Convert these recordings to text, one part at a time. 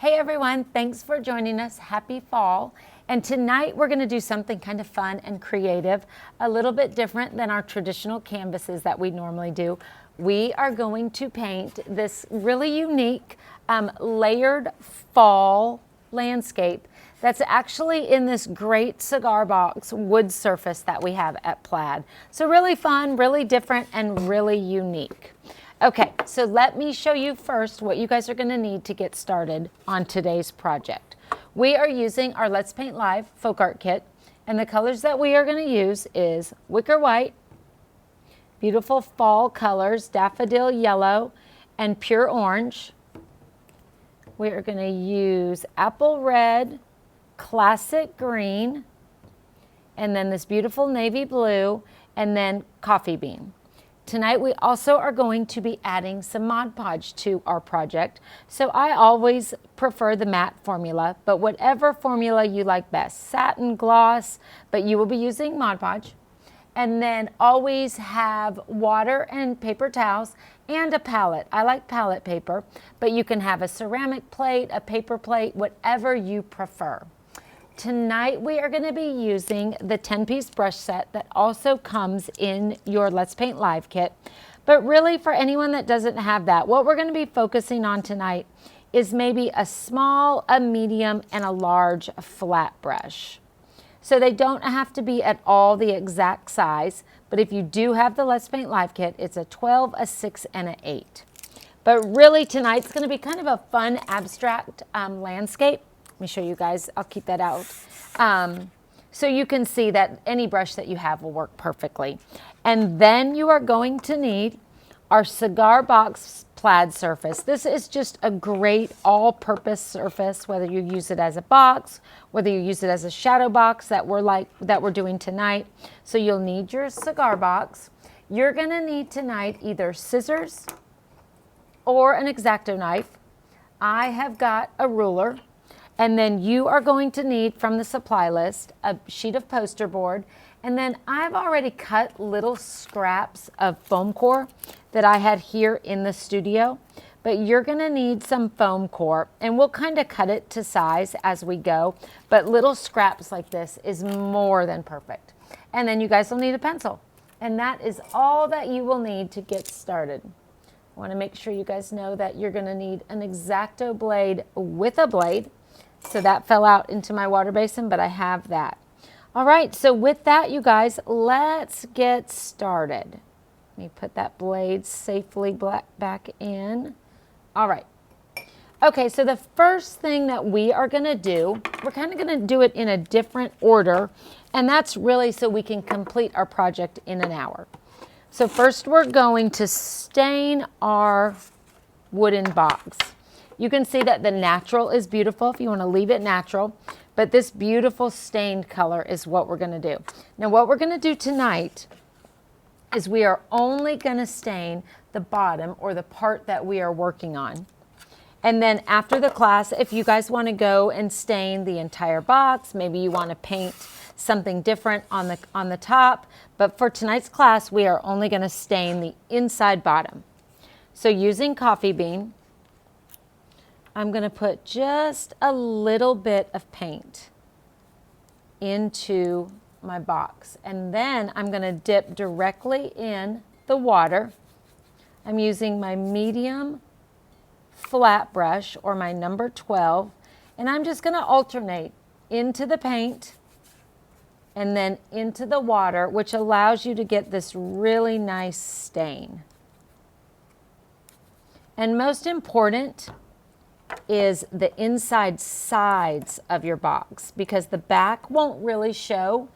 Hey everyone, thanks for joining us. Happy fall. And tonight we're going to do something kind of fun and creative, a little bit different than our traditional canvases that we normally do. We are going to paint this really unique layered fall landscape that's actually in this great cigar box wood surface that we have at Plaid. So really fun, really different, and really unique. Okay, so let me show you first what you guys are going to need to get started on today's project. We are using our Let's Paint Live FolkArt kit, and the colors that we are going to use is wicker white, beautiful fall colors, daffodil yellow, and pure orange. We are going to use apple red, classic green, and then this beautiful navy blue, and then coffee bean. Tonight we also are going to be adding some Mod Podge to our project. So I always prefer the matte formula, but whatever formula you like best. Satin, gloss, but you will be using Mod Podge. And then always have water and paper towels and a palette. I like palette paper, but you can have a ceramic plate, a paper plate, whatever you prefer. Tonight we are going to be using the 10-piece brush set that also comes in your Let's Paint Live kit. But really, for anyone that doesn't have that, what we're going to be focusing on tonight is maybe a small, a medium, and a large flat brush. So they don't have to be at all the exact size, but if you do have the Let's Paint Live kit, it's a 12, a 6, and an 8. But really tonight's going to be kind of a fun abstract landscape. Let me show you guys. I'll keep that out. So you can see that any brush that you have will work perfectly. And then you are going to need our cigar box plaid surface. This is just a great all-purpose surface, whether you use it as a box, whether you use it as a shadow box that we're doing tonight. So you'll need your cigar box. You're going to need tonight either scissors or an X-Acto knife. I have got a ruler. And then you are going to need from the supply list a sheet of poster board. And then I've already cut little scraps of foam core that I had here in the studio. But you're going to need some foam core, and we'll kind of cut it to size as we go. But little scraps like this is more than perfect. And then you guys will need a pencil. And that is all that you will need to get started. I want to make sure you guys know that you're going to need an X-Acto blade with a blade. So that fell out into my water basin, but I have that. All right, so with that, you guys, let's get started. Let me put that blade safely back in. All right. Okay, so the first thing that we are going to do, we're kind of going to do it in a different order, and that's really so we can complete our project in an hour. So first we're going to stain our wooden box. You can see that the natural is beautiful if you want to leave it natural, but this beautiful stained color is what we're going to do. Now what we're going to do tonight is we are only going to stain the bottom or the part that we are working on. And then after the class, if you guys want to go and stain the entire box, maybe you want to paint something different on the top, but for tonight's class, we are only going to stain the inside bottom. So using coffee bean, I'm going to put just a little bit of paint into my box. And then I'm going to dip directly in the water. I'm using my medium flat brush or my number 12. And I'm just going to alternate into the paint and then into the water, which allows you to get this really nice stain. And most important is the inside sides of your box, because the back won't really show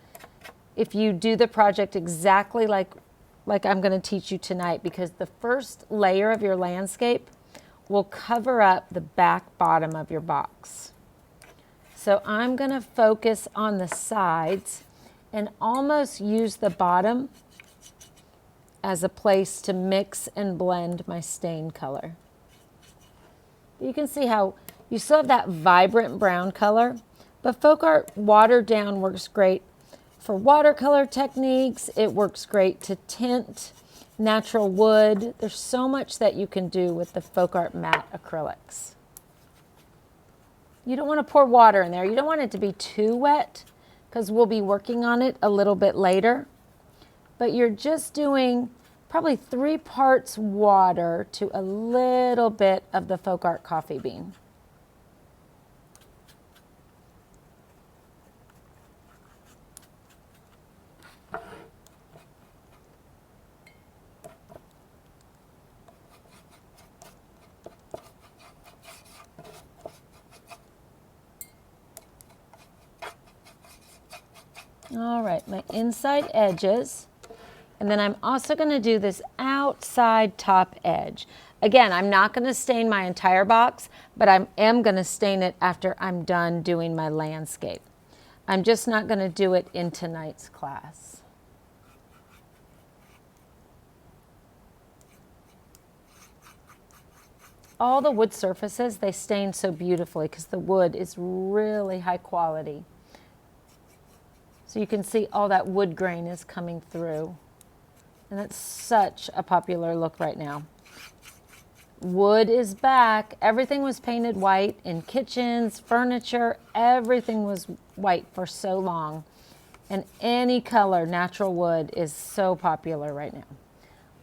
if you do the project exactly like I'm going to teach you tonight, because the first layer of your landscape will cover up the back bottom of your box. So I'm going to focus on the sides and almost use the bottom as a place to mix and blend my stain color. You can see how you still have that vibrant brown color, but FolkArt watered down works great for watercolor techniques. It works great to tint natural wood. There's so much that you can do with the FolkArt matte acrylics. You don't want to pour water in there. You don't want it to be too wet because we'll be working on it a little bit later. But you're just doing probably 3 parts water to a little bit of the FolkArt coffee bean. All right, my inside edges. And then I'm also going to do this outside top edge. Again, I'm not going to stain my entire box, but I am going to stain it after I'm done doing my landscape. I'm just not going to do it in tonight's class. All the wood surfaces, they stain so beautifully because the wood is really high quality. So you can see all that wood grain is coming through. And that's such a popular look right now. Wood is back. Everything was painted white in kitchens, furniture, everything was white for so long. And any color, natural wood is so popular right now.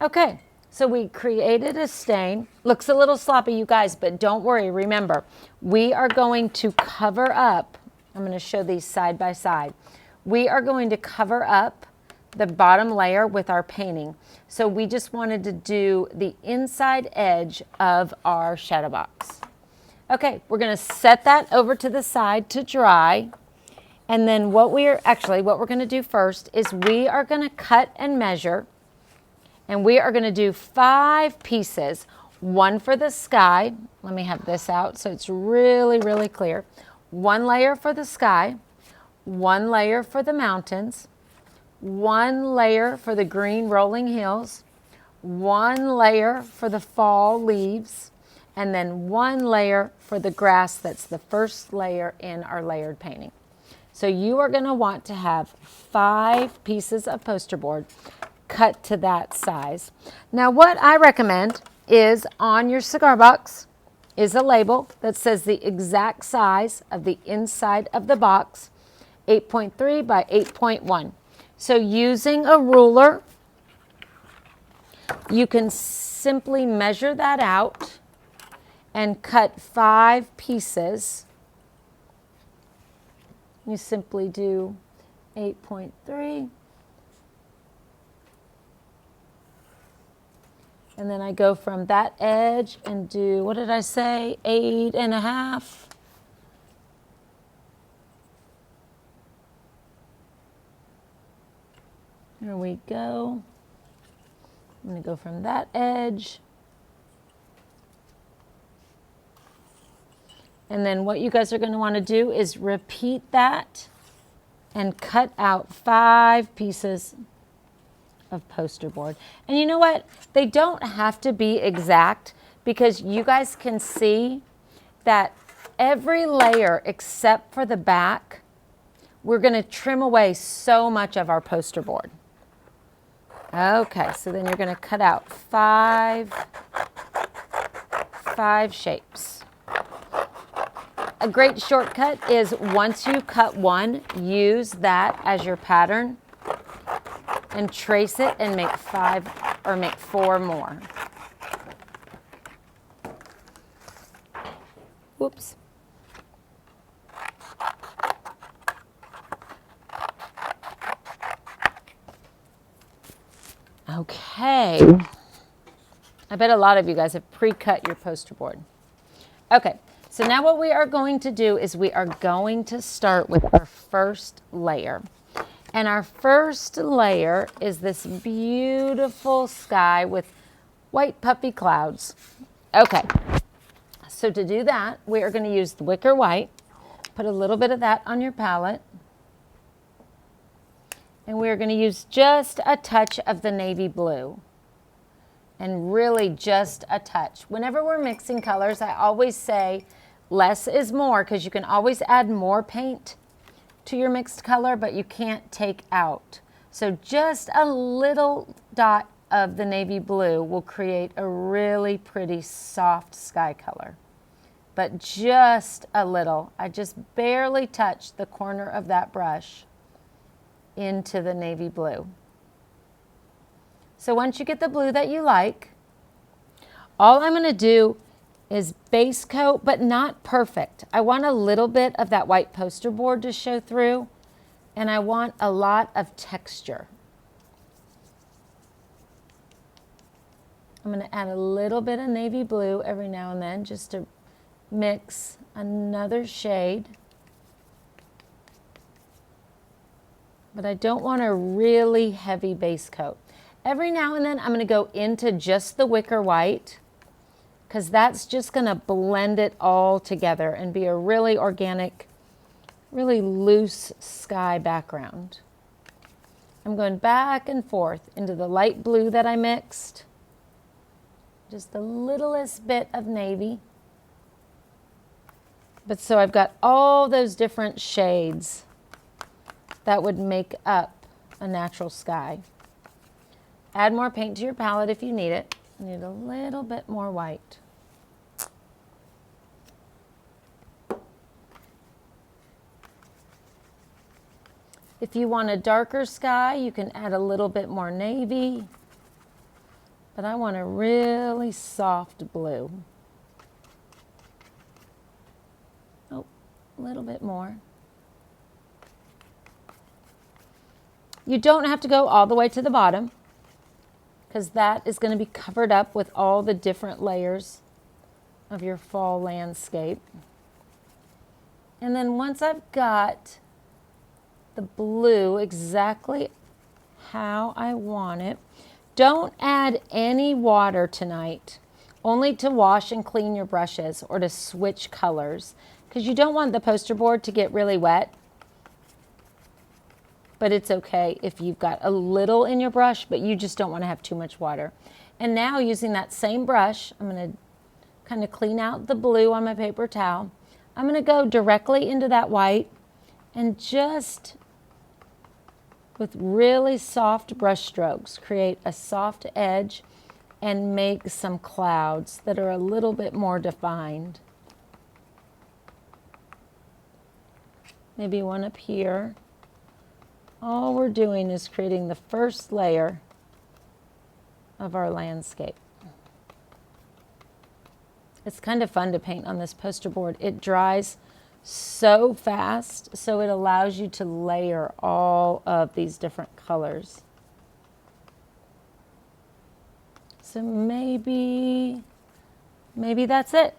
Okay, so we created a stain. Looks a little sloppy, you guys, but don't worry. Remember, we are going to cover up. I'm going to show these side by side. We are going to cover up the bottom layer with our painting. So we just wanted to do the inside edge of our shadow box. Okay, we're going to set that over to the side to dry. And then what we're going to do first is we are going to cut and measure. And we are going to do 5 pieces, 1 for the sky. Let me have this out so it's really, really clear. 1 layer for the sky, 1 layer for the mountains, 1 layer for the green rolling hills, 1 layer for the fall leaves, and then 1 layer for the grass that's the first layer in our layered painting. So you are going to want to have 5 pieces of poster board cut to that size. Now what I recommend is on your cigar box is a label that says the exact size of the inside of the box, 8.3 by 8.1. So using a ruler, you can simply measure that out and cut 5 pieces. You simply do 8.3. And then I go from that edge and do, what did I say, 8.5. There we go. I'm going to go from that edge. And then what you guys are going to want to do is repeat that and cut out 5 pieces of poster board. And you know what? They don't have to be exact because you guys can see that every layer except for the back, we're going to trim away so much of our poster board. Okay, so then you're going to cut out 5 shapes. A great shortcut is once you cut one, use that as your pattern and trace it and make 5 or make 4 more. Whoops. Okay. I bet a lot of you guys have pre-cut your poster board. Okay, so now what we are going to do is we are going to start with our first layer. And our first layer is this beautiful sky with white puffy clouds. Okay, so to do that, we are going to use the wicker white. Put a little bit of that on your palette. And we're going to use just a touch of the navy blue. And really just a touch. Whenever we're mixing colors, I always say less is more because you can always add more paint to your mixed color, but you can't take out. So just a little dot of the navy blue will create a really pretty soft sky color. but just a little. I just barely touched the corner of that brush into the navy blue. So once you get the blue that you like, all I'm going to do is base coat, but not perfect. I want a little bit of that white poster board to show through, and I want a lot of texture. I'm going to add a little bit of navy blue every now and then just to mix another shade. But I don't want a really heavy base coat. Every now and then I'm going to go into just the wicker white, because that's just going to blend it all together and be a really organic, really loose sky background. I'm going back and forth into the light blue that I mixed. Just the littlest bit of navy. But so I've got all those different shades that would make up a natural sky. Add more paint to your palette if you need it. I need a little bit more white. If you want a darker sky, you can add a little bit more navy. But I want a really soft blue. Oh, a little bit more. You don't have to go all the way to the bottom, because that is going to be covered up with all the different layers of your fall landscape. And then once I've got the blue exactly how I want it, don't add any water tonight, only to wash and clean your brushes or to switch colors, because you don't want the poster board to get really wet. But it's okay if you've got a little in your brush, but you just don't want to have too much water. And now using that same brush, I'm going to kind of clean out the blue on my paper towel. I'm going to go directly into that white and just with really soft brush strokes, create a soft edge and make some clouds that are a little bit more defined. Maybe one up here. All we're doing is creating the first layer of our landscape. It's kind of fun to paint on this poster board. It dries so fast, so it allows you to layer all of these different colors. So maybe that's it.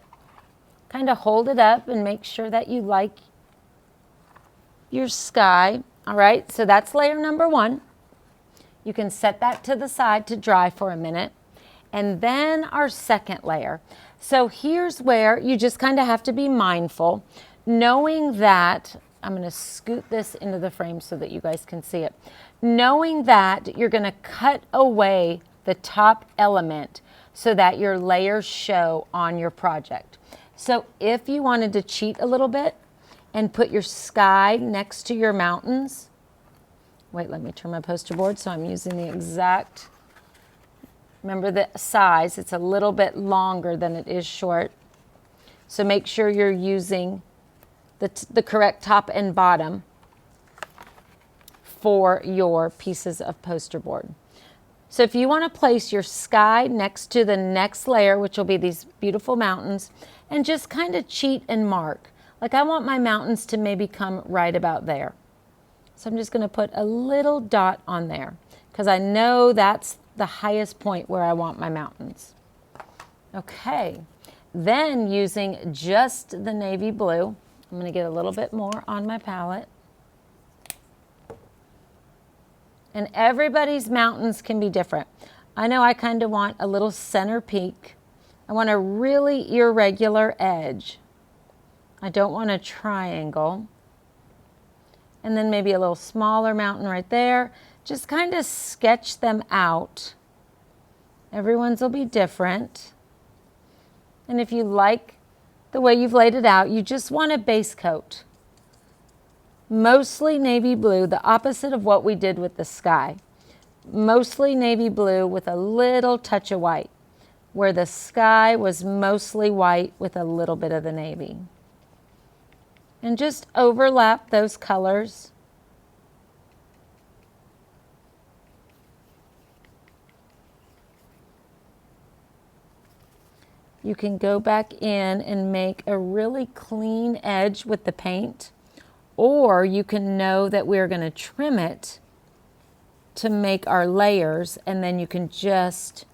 Kind of hold it up and make sure that you like your sky. All right, so that's layer number one. You can set that to the side to dry for a minute. And then our second layer. So here's where you just kind of have to be mindful, knowing that, I'm going to scoot this into the frame so that you guys can see it, knowing that you're going to cut away the top element so that your layers show on your project. So if you wanted to cheat a little bit and put your sky next to your mountains, wait, let me turn my poster board so I'm using the exact, remember the size, it's a little bit longer than it is short. So make sure you're using the correct top and bottom for your pieces of poster board. So if you want to place your sky next to the next layer, which will be these beautiful mountains, and just kind of cheat and mark. Like I want my mountains to maybe come right about there. So I'm just going to put a little dot on there because I know that's the highest point where I want my mountains. Okay, then using just the navy blue, I'm going to get a little bit more on my palette. And everybody's mountains can be different. I know I kind of want a little center peak. I want a really irregular edge. I don't want a triangle. And then maybe a little smaller mountain right there. Just kind of sketch them out. Everyone's will be different. And if you like the way you've laid it out, you just want a base coat. Mostly navy blue, the opposite of what we did with the sky. Mostly navy blue with a little touch of white. where the sky was mostly white with a little bit of the navy. And just overlap those colors. You can go back in and make a really clean edge with the paint, or you can know that we're going to trim it to make our layers, and then you can just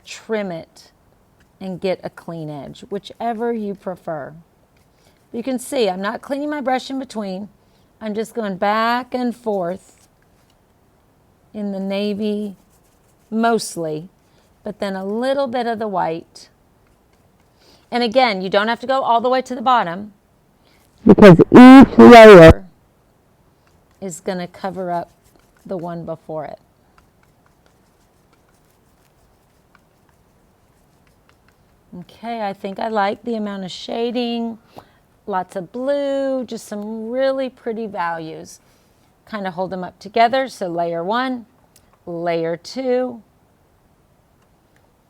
trim it and get a clean edge, whichever you prefer. You can see I'm not cleaning my brush in between. I'm just going back and forth in the navy mostly, but then a little bit of the white. And again, you don't have to go all the way to the bottom because each layer is going to cover up the one before it. Okay, I think I like the amount of shading, lots of blue, just some really pretty values. Kind of hold them up together. So layer 1, layer 2.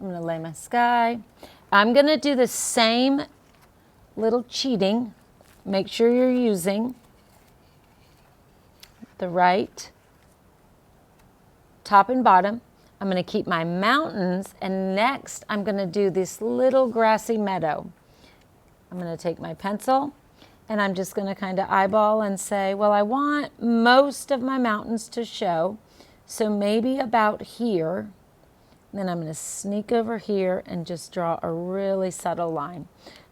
I'm going to lay my sky. I'm going to do the same little cheating. Make sure you're using the right top and bottom. I'm going to keep my mountains, and next I'm going to do this little grassy meadow. I'm going to take my pencil and I'm just going to kind of eyeball and say, well, I want most of my mountains to show, so maybe about here. Then I'm going to sneak over here and just draw a really subtle line,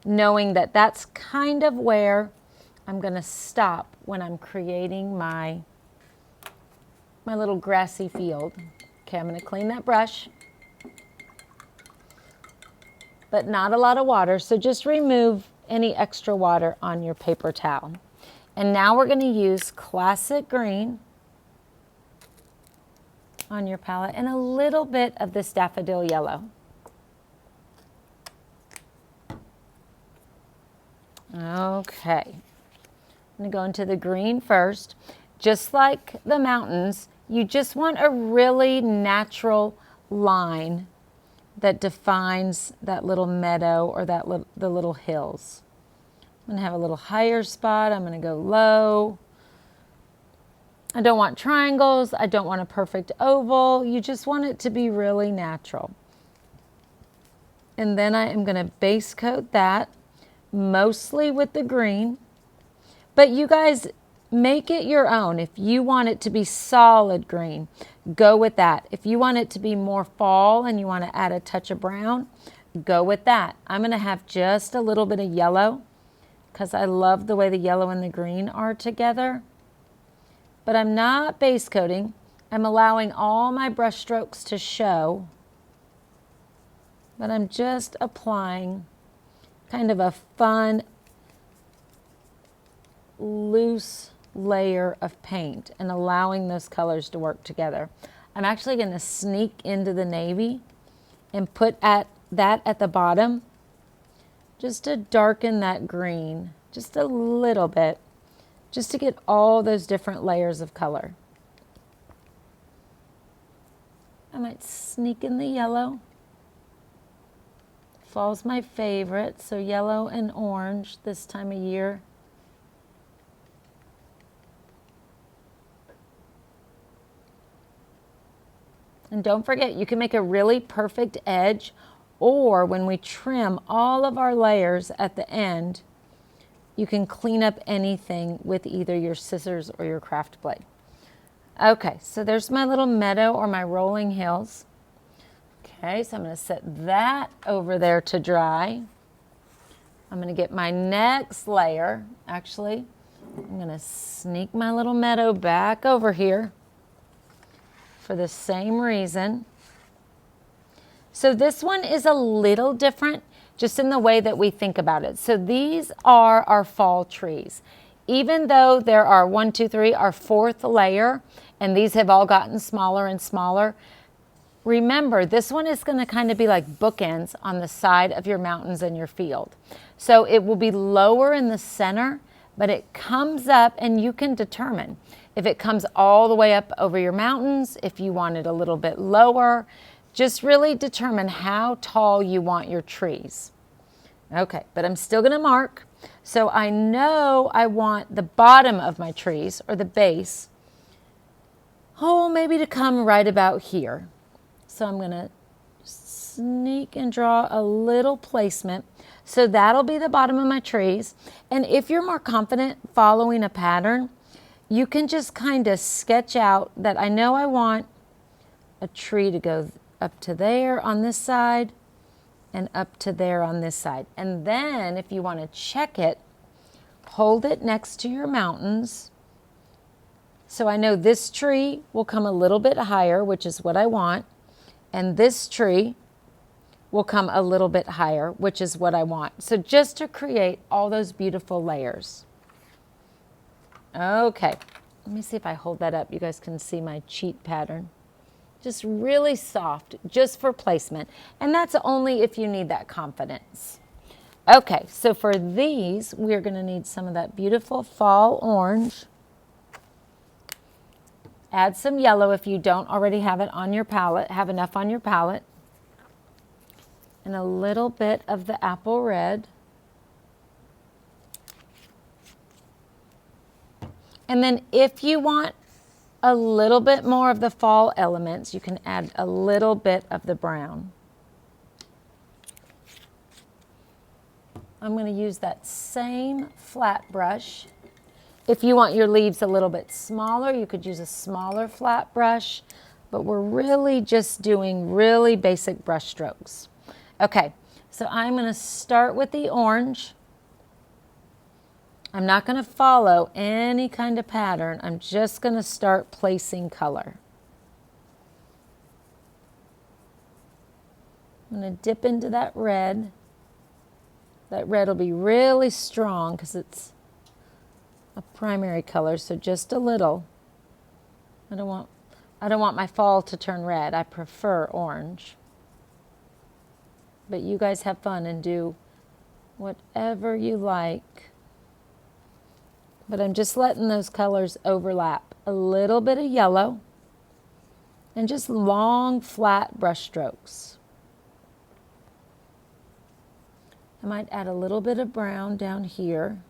knowing that that's kind of where I'm going to stop when I'm creating my little grassy field. Okay, I'm going to clean that brush, but not a lot of water, so just remove any extra water on your paper towel. And now we're going to use classic green on your palette and a little bit of this daffodil yellow. Okay, I'm going to go into the green first. Just like the mountains, you just want a really natural line that defines that little meadow or the little hills. I'm going to have a little higher spot. I'm going to go low. I don't want triangles. I don't want a perfect oval. You just want it to be really natural. And then I am going to base coat that mostly with the green. But you guys, make it your own. If you want it to be solid green, go with that. If you want it to be more fall and you want to add a touch of brown, go with that. I'm going to have just a little bit of yellow because I love the way the yellow and the green are together. But I'm not base coating. I'm allowing all my brush strokes to show. But I'm just applying kind of a fun, loose layer of paint and allowing those colors to work together. I'm actually going to sneak into the navy and put that at the bottom just to darken that green just a little bit, just to get all those different layers of color. I might sneak in the yellow. Fall's my favorite, so yellow and orange this time of year. And don't forget, you can make a really perfect edge, or when we trim all of our layers at the end, you can clean up anything with either your scissors or your craft blade. Okay, so there's my little meadow or my rolling hills. Okay, so I'm going to set that over there to dry. I'm going to get my next layer. Actually, I'm going to sneak my little meadow back over here for the same reason. So this one is a little different just in the way that we think about it. So these are our fall trees. Even though there are 1, 2, 3, our fourth layer, and these have all gotten smaller and smaller, remember this one is going to kind of be like bookends on the side of your mountains and your field. So it will be lower in the center, but it comes up, and you can determine if it comes all the way up over your mountains, if you want it a little bit lower. Just really determine how tall you want your trees. Okay, but I'm still going to mark. So I know I want the bottom of my trees, or the base, maybe to come right about here. So I'm going to sneak and draw a little placement. So that'll be the bottom of my trees. And if you're more confident following a pattern, you can just kind of sketch out that I know I want a tree to go up to there on this side and up to there on this side. And then if you want to check it, hold it next to your mountains. So I know this tree will come a little bit higher, which is what I want. And this tree will come a little bit higher, which is what I want. So just to create all those beautiful layers. Okay, let me see if I hold that up. You guys can see my cheat pattern. Just really soft, just for placement. And that's only if you need that confidence. Okay, so for these, we're gonna need some of that beautiful fall orange. Add some yellow if you don't already have it on your palette, have enough on your palette. And a little bit of the apple red. And then if you want a little bit more of the fall elements, you can add a little bit of the brown. I'm going to use that same flat brush. If you want your leaves a little bit smaller, you could use a smaller flat brush, but we're really just doing really basic brush strokes. Okay, so I'm going to start with the orange. I'm not going to follow any kind of pattern. I'm just going to start placing color. I'm going to dip into that red. That red will be really strong because it's a primary color, so just a little. I don't want my fall to turn red. I prefer orange. But you guys have fun and do whatever you like. But I'm just letting those colors overlap. A little bit of yellow and just long, flat brush strokes. I might add a little bit of brown down here.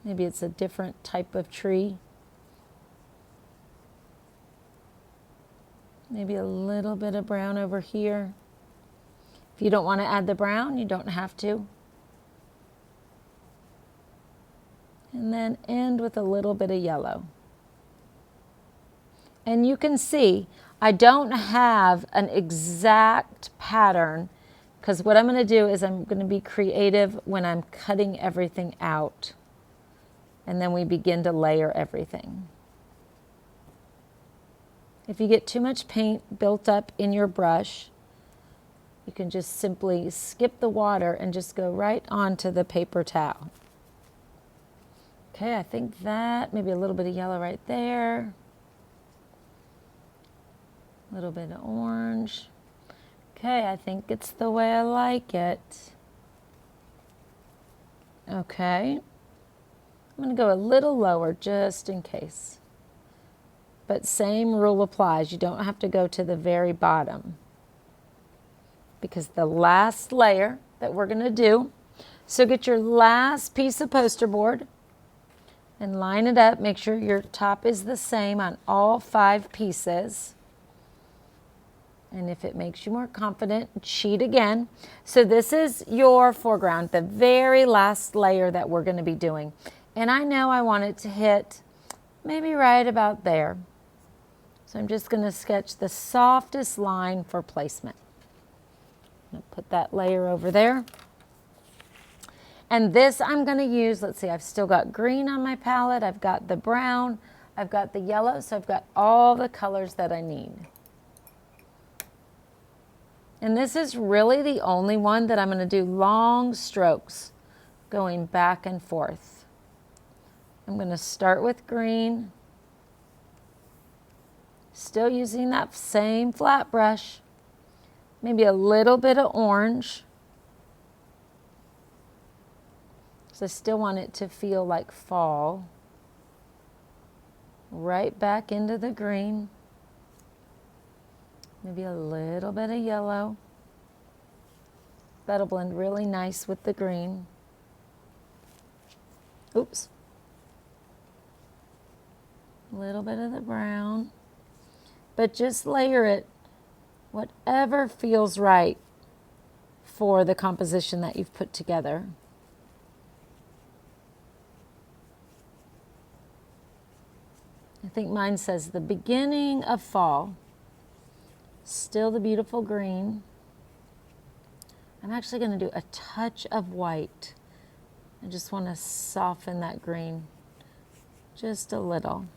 Maybe it's a different type of tree. Maybe a little bit of brown over here. If you don't want to add the brown, you don't have to. And then end with a little bit of yellow. And you can see I don't have an exact pattern, because what I'm going to do is I'm going to be creative when I'm cutting everything out. And then we begin to layer everything. If you get too much paint built up in your brush, you can just simply skip the water and just go right onto the paper towel. Okay, I think that, maybe a little bit of yellow right there. A little bit of orange. Okay, I think it's the way I like it. Okay. I'm going to go a little lower just in case. But same rule applies. You don't have to go to the very bottom. Because the last layer that we're going to do, so get your last piece of poster board and line it up. Make sure your top is the same on all 5 pieces. And if it makes you more confident, cheat again. So this is your foreground, the very last layer that we're going to be doing. And I know I want it to hit maybe right about there. So I'm just going to sketch the softest line for placement. I'm going to put that layer over there. And this I'm going to use, let's see, I've still got green on my palette. I've got the brown. I've got the yellow. So I've got all the colors that I need. And this is really the only one that I'm going to do long strokes going back and forth. I'm going to start with green. Still using that same flat brush. Maybe a little bit of orange. So I still want it to feel like fall. Right back into the green. Maybe a little bit of yellow. That'll blend really nice with the green. Oops. A little bit of the brown. But just layer it whatever feels right for the composition that you've put together. I think mine says the beginning of fall. Still the beautiful green. I'm actually going to do a touch of white. I just want to soften that green just a little.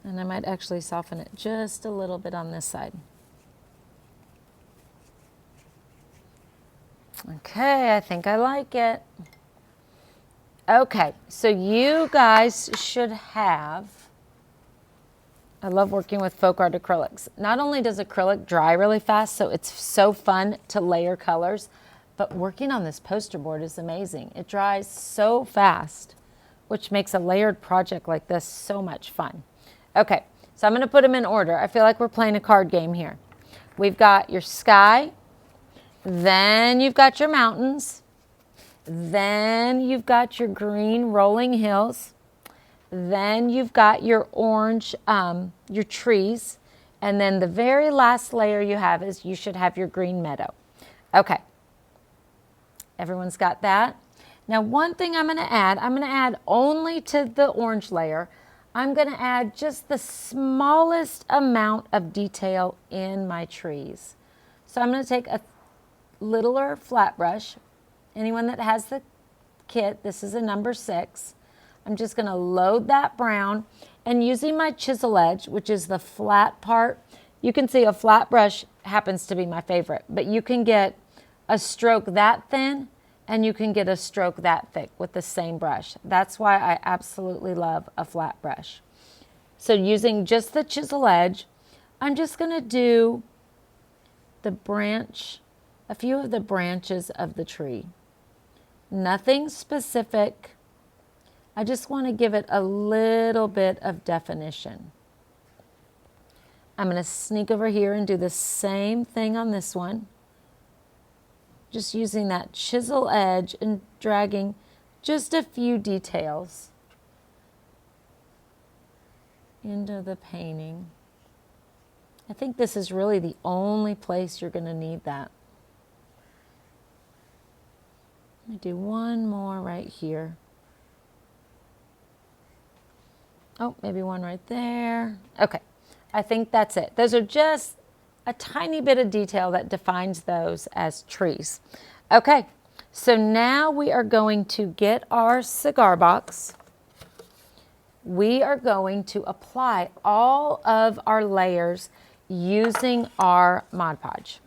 And I might actually soften it just a little bit on this side. Okay, I think I like it. Okay, so you guys should have, I love working with FolkArt acrylics. Not only does acrylic dry really fast, so it's so fun to layer colors, but working on this poster board is amazing. It dries so fast, which makes a layered project like this so much fun. Okay, so I'm going to put them in order. I feel like we're playing a card game here. We've got your sky, then you've got your mountains, then you've got your green rolling hills, then you've got your orange, your trees, and then the very last layer you have is you should have your green meadow. Okay, everyone's got that? Now one thing I'm going to add only to the orange layer. I'm going to add just the smallest amount of detail in my trees. So I'm going to take a littler flat brush. Anyone that has the kit, this is a number 6. I'm just going to load that brown, and using my chisel edge, which is the flat part, you can see a flat brush happens to be my favorite, but you can get a stroke that thin and you can get a stroke that thick with the same brush. That's why I absolutely love a flat brush. So using just the chisel edge, I'm just going to do the branch, a few of the branches of the tree. Nothing specific. I just want to give it a little bit of definition. I'm going to sneak over here and do the same thing on this one. Just using that chisel edge and dragging just a few details into the painting. I think this is really the only place you're going to need that. Let me do one more right here. Oh, maybe one right there. Okay, I think that's it. Those are just a tiny bit of detail that defines those as trees. Okay, so now we are going to get our cigar box. We are going to apply all of our layers using our Mod Podge.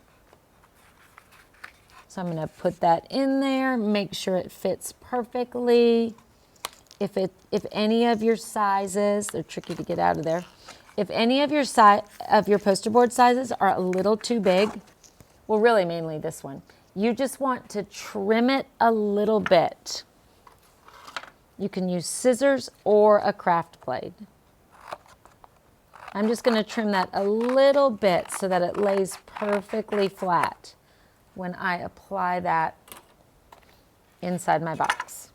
So I'm going to put that in there, make sure it fits perfectly. If any of your sizes, they're tricky to get out of there. If any of your poster board sizes are a little too big, well, really mainly this one, you just want to trim it a little bit. You can use scissors or a craft blade. I'm just going to trim that a little bit so that it lays perfectly flat when I apply that inside my box.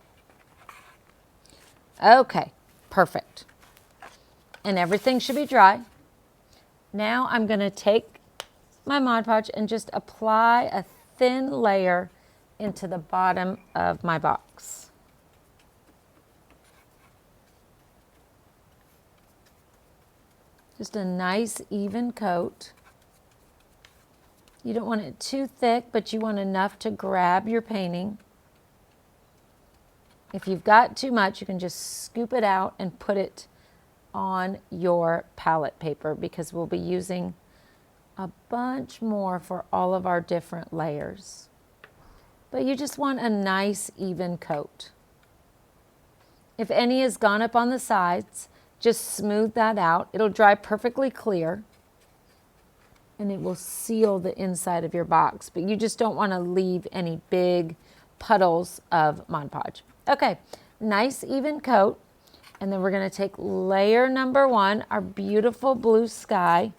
Okay, perfect. And everything should be dry. Now I'm going to take my Mod Podge and just apply a thin layer into the bottom of my box. Just a nice even coat. You don't want it too thick, but you want enough to grab your painting. If you've got too much, you can just scoop it out and put it on your palette paper, because we'll be using a bunch more for all of our different layers. But you just want a nice even coat. If any has gone up on the sides, just smooth that out. It'll dry perfectly clear and it will seal the inside of your box, but you just don't want to leave any big puddles of Mod Podge. Okay, nice even coat. And then we're going to take layer number 1, our beautiful blue sky,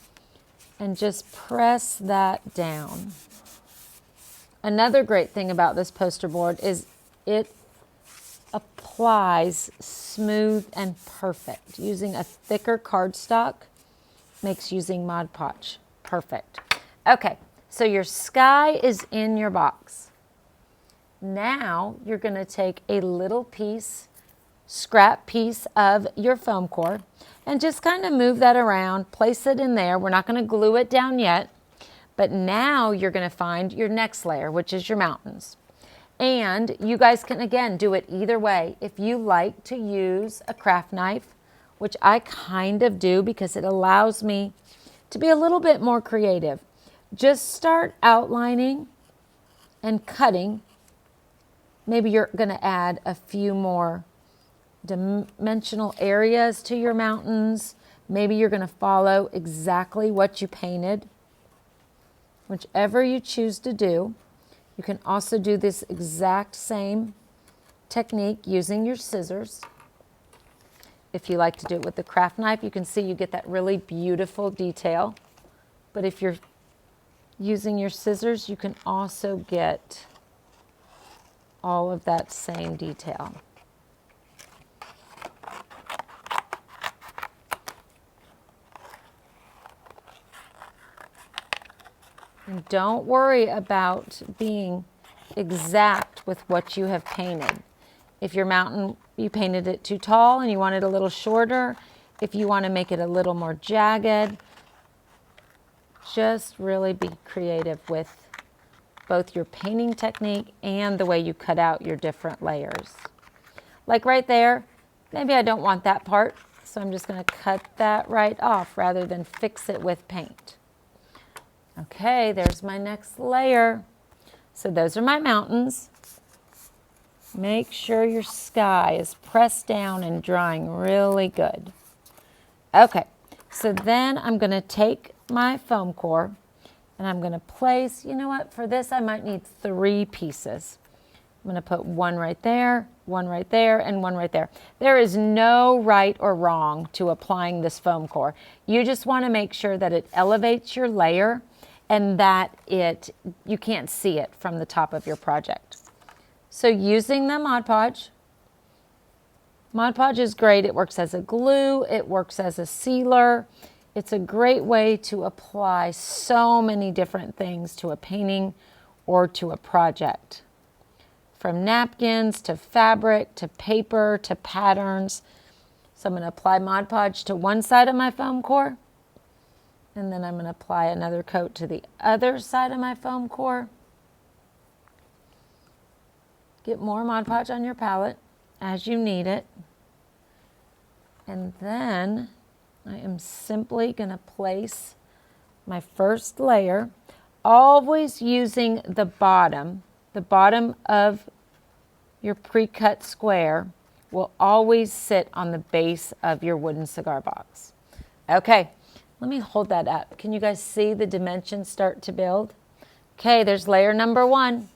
and just press that down. Another great thing about this poster board is it applies smooth and perfect. Using a thicker cardstock makes using Mod Podge perfect. Okay, so your sky is in your box. Now you're going to take a little scrap piece of your foam core and just kind of move that around, place it in there. We're not going to glue it down yet, but now you're going to find your next layer, which is your mountains. And you guys can, again, do it either way. If you like to use a craft knife, which I kind of do because it allows me to be a little bit more creative, just start outlining and cutting. Maybe you're going to add a few more dimensional areas to your mountains. Maybe you're going to follow exactly what you painted. Whichever you choose to do. You can also do this exact same technique using your scissors. If you like to do it with the craft knife, you can see you get that really beautiful detail. But if you're using your scissors, you can also get all of that same detail. And don't worry about being exact with what you have painted. If your mountain, you painted it too tall and you want it a little shorter, if you want to make it a little more jagged, just really be creative with both your painting technique and the way you cut out your different layers. Like right there, maybe I don't want that part, so I'm just going to cut that right off rather than fix it with paint. Okay, there's my next layer. So those are my mountains. Make sure your sky is pressed down and drying really good. Okay, so then I'm going to take my foam core and I'm going to place, you know what, for this I might need 3 pieces. I'm going to put one right there, and one right there. There is no right or wrong to applying this foam core. You just want to make sure that it elevates your layer and that you can't see it from the top of your project. So using the Mod Podge is great. It works as a glue, it works as a sealer. It's a great way to apply so many different things to a painting or to a project. From napkins to fabric to paper to patterns. So I'm going to apply Mod Podge to one side of my foam core. And then I'm going to apply another coat to the other side of my foam core. Get more Mod Podge on your palette as you need it. And then I am simply going to place my first layer, always using the bottom of your pre-cut square will always sit on the base of your wooden cigar box. Okay. Let me hold that up. Can you guys see the dimensions start to build? Okay, there's layer number 1.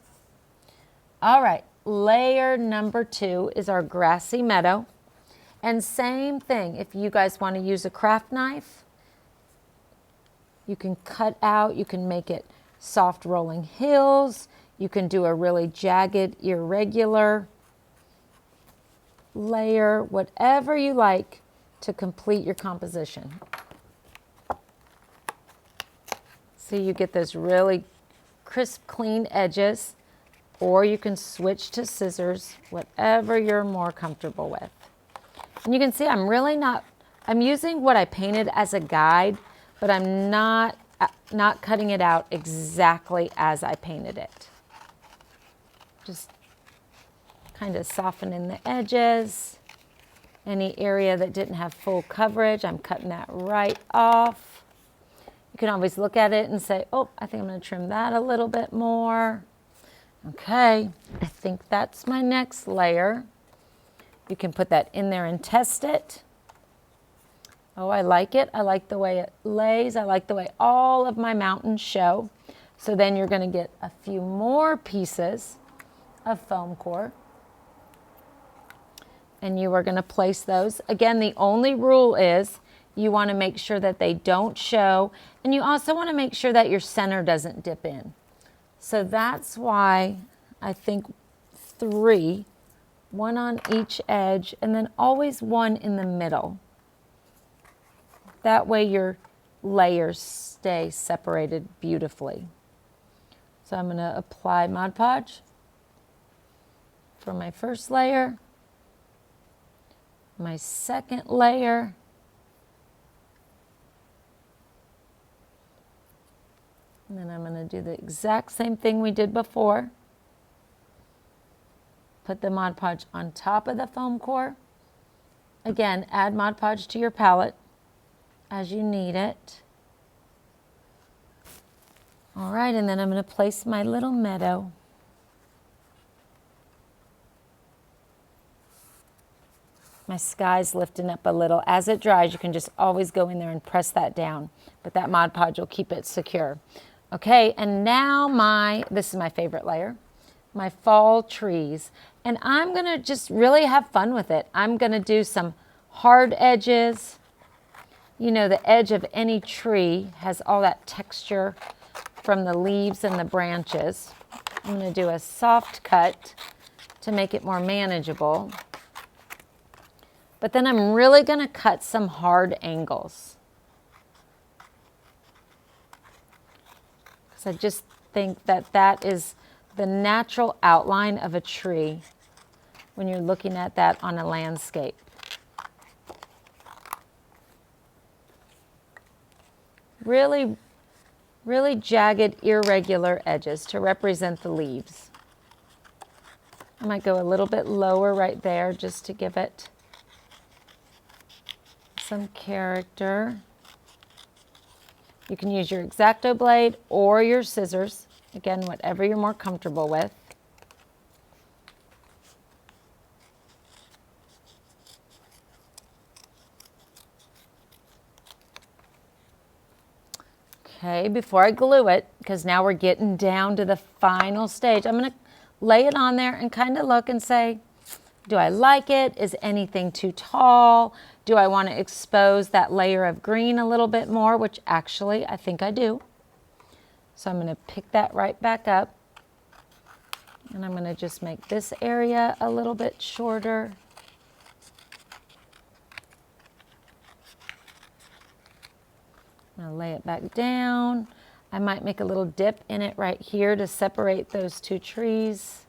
All right, layer number 2 is our grassy meadow. And same thing, if you guys want to use a craft knife, you can cut out, you can make it soft rolling hills, you can do a really jagged, irregular layer, whatever you like to complete your composition. So you get those really crisp, clean edges, or you can switch to scissors, whatever you're more comfortable with. And you can see I'm using what I painted as a guide, but I'm not cutting it out exactly as I painted it. Just kind of softening the edges. Any area that didn't have full coverage, I'm cutting that right off. You can always look at it and say, oh, I think I'm going to trim that a little bit more. Okay, I think that's my next layer. You can put that in there and test it. Oh, I like it. I like the way it lays. I like the way all of my mountains show. So then you're going to get a few more pieces of foam core. And you are going to place those. Again, the only rule is You want to make sure that they don't show, and you also want to make sure that your center doesn't dip in. So that's why I think 3, 1 on each edge, and then always 1 in the middle. That way your layers stay separated beautifully. So I'm going to apply Mod Podge for my first layer, my second layer, and then I'm going to do the exact same thing we did before. Put the Mod Podge on top of the foam core. Again, add Mod Podge to your palette as you need it. All right, and then I'm going to place my little meadow. My sky's lifting up a little. As it dries, you can just always go in there and press that down, but that Mod Podge will keep it secure. Okay, and now this is my favorite layer, my fall trees. And I'm going to just really have fun with it. I'm going to do some hard edges. You know, the edge of any tree has all that texture from the leaves and the branches. I'm going to do a soft cut to make it more manageable. But then I'm really going to cut some hard angles. Because I just think that that is the natural outline of a tree when you're looking at that on a landscape. Really, really jagged, irregular edges to represent the leaves. I might go a little bit lower right there just to give it some character. You can use your X-Acto blade or your scissors. Again, whatever you're more comfortable with. Okay, before I glue it, because now we're getting down to the final stage, I'm going to lay it on there and kind of look and say, do I like it? Is anything too tall? Do I want to expose that layer of green a little bit more, which actually I think I do. So I'm going to pick that right back up. And I'm going to just make this area a little bit shorter. I'm going to lay it back down. I might make a little dip in it right here to separate those two trees.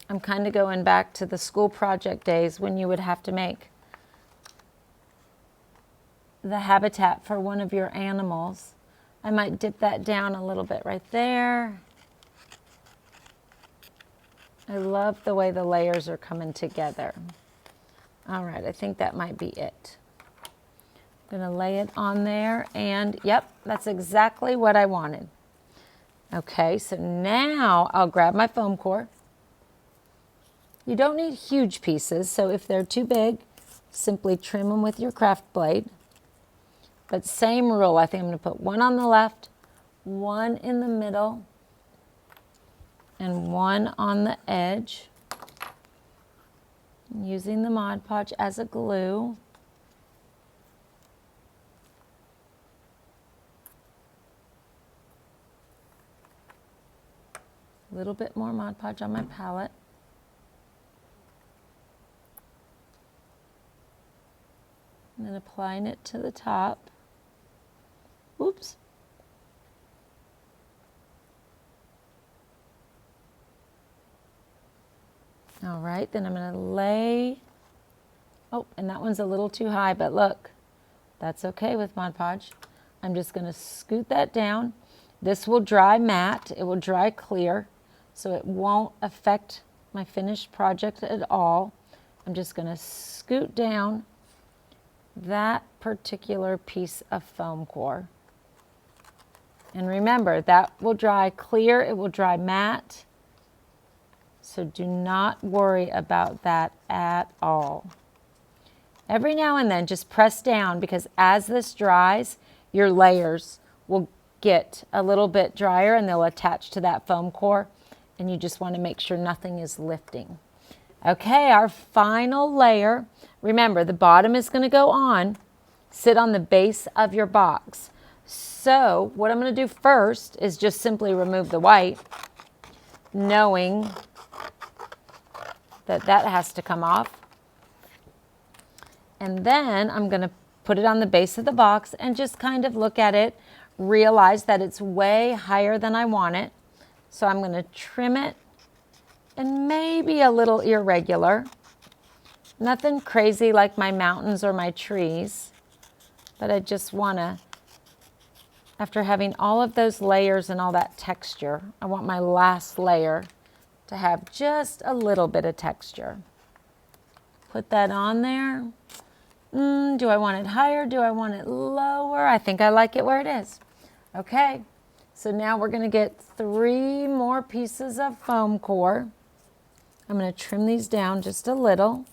I'm kind of going back to the school project days when you would have to make the habitat for one of your animals. I might dip that down a little bit right there. I love the way the layers are coming together. All right, I think that might be it. I'm going to lay it on there, and yep, that's exactly what I wanted. Okay, so now I'll grab my foam core. You don't need huge pieces, so if they're too big, simply trim them with your craft blade. But same rule, I think I'm going to put 1 on the left, 1 in the middle, and 1 on the edge. I'm using the Mod Podge as a glue. A little bit more Mod Podge on my palette. And then applying it to the top. Oops. All right, then I'm going to lay, oh, and that one's a little too high, but look, that's okay with Mod Podge. I'm just going to scoot that down. This will dry matte, it will dry clear, so it won't affect my finished project at all. I'm just going to scoot down that particular piece of foam core. And remember, that will dry clear, it will dry matte. So do not worry about that at all. Every now and then, just press down, because as this dries, your layers will get a little bit drier and they'll attach to that foam core. and you just want to make sure nothing is lifting. Okay, our final layer. Remember, the bottom is going to go on, sit on the base of your box. So what I'm going to do first is just simply remove the white, knowing that that has to come off. And then I'm going to put it on the base of the box and just kind of look at it, realize that it's way higher than I want it. So I'm going to trim it, and maybe a little irregular. Nothing crazy like my mountains or my trees, but I just want to, after having all of those layers and all that texture, I want my last layer to have just a little bit of texture. Put that on there. Do I want it higher? Do I want it lower? I think I like it where it is. Okay, so now we're going to get 3 more pieces of foam core. I'm going to trim these down just a little.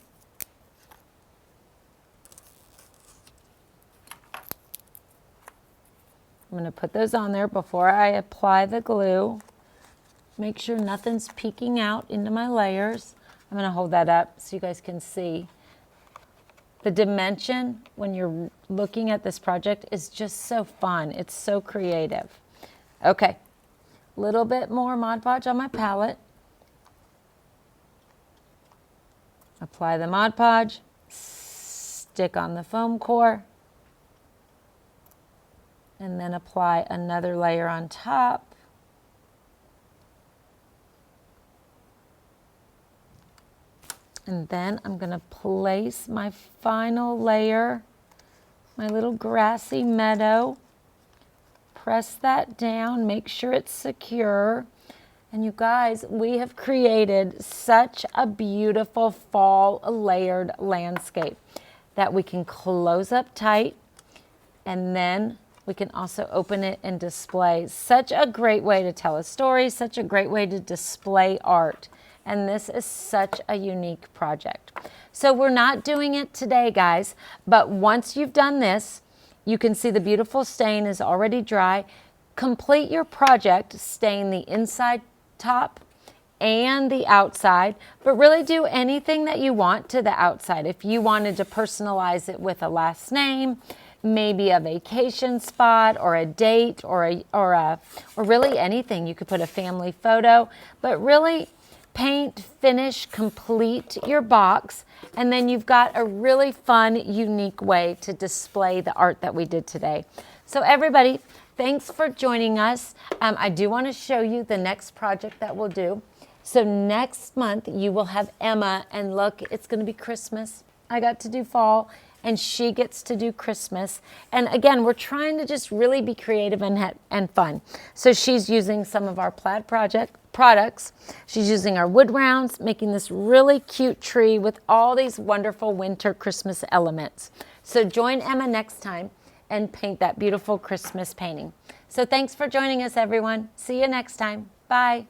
I'm going to put those on there before I apply the glue. Make sure nothing's peeking out into my layers. I'm going to hold that up so you guys can see. The dimension when you're looking at this project is just so fun. It's so creative. Okay, a little bit more Mod Podge on my palette. Apply the Mod Podge, stick on the foam core, and then apply another layer on top. And then I'm going to place my final layer, my little grassy meadow. Press that down, make sure it's secure. And you guys, we have created such a beautiful fall layered landscape that we can close up tight, and then we can also open it and display. Such a great way to tell a story, such a great way to display art. And this is such a unique project. So we're not doing it today, guys, but once you've done this, you can see the beautiful stain is already dry. Complete your project, stain the inside top and the outside, but really do anything that you want to the outside. If you wanted to personalize it with a last name, maybe a vacation spot or a date or really anything. You could put a family photo, but really paint, finish, complete your box, and then you've got a really fun, unique way to display the art that we did today. So everybody, thanks for joining us. I do want to show you the next project that we'll do. So next month you will have Emma, and look, it's going to be Christmas. I got to do fall, and she gets to do Christmas. And again, we're trying to just really be creative and fun. So she's using some of our plaid products. She's using our wood rounds, making this really cute tree with all these wonderful winter Christmas elements. So join Emma next time and paint that beautiful Christmas painting. So thanks for joining us, everyone. See you next time. Bye.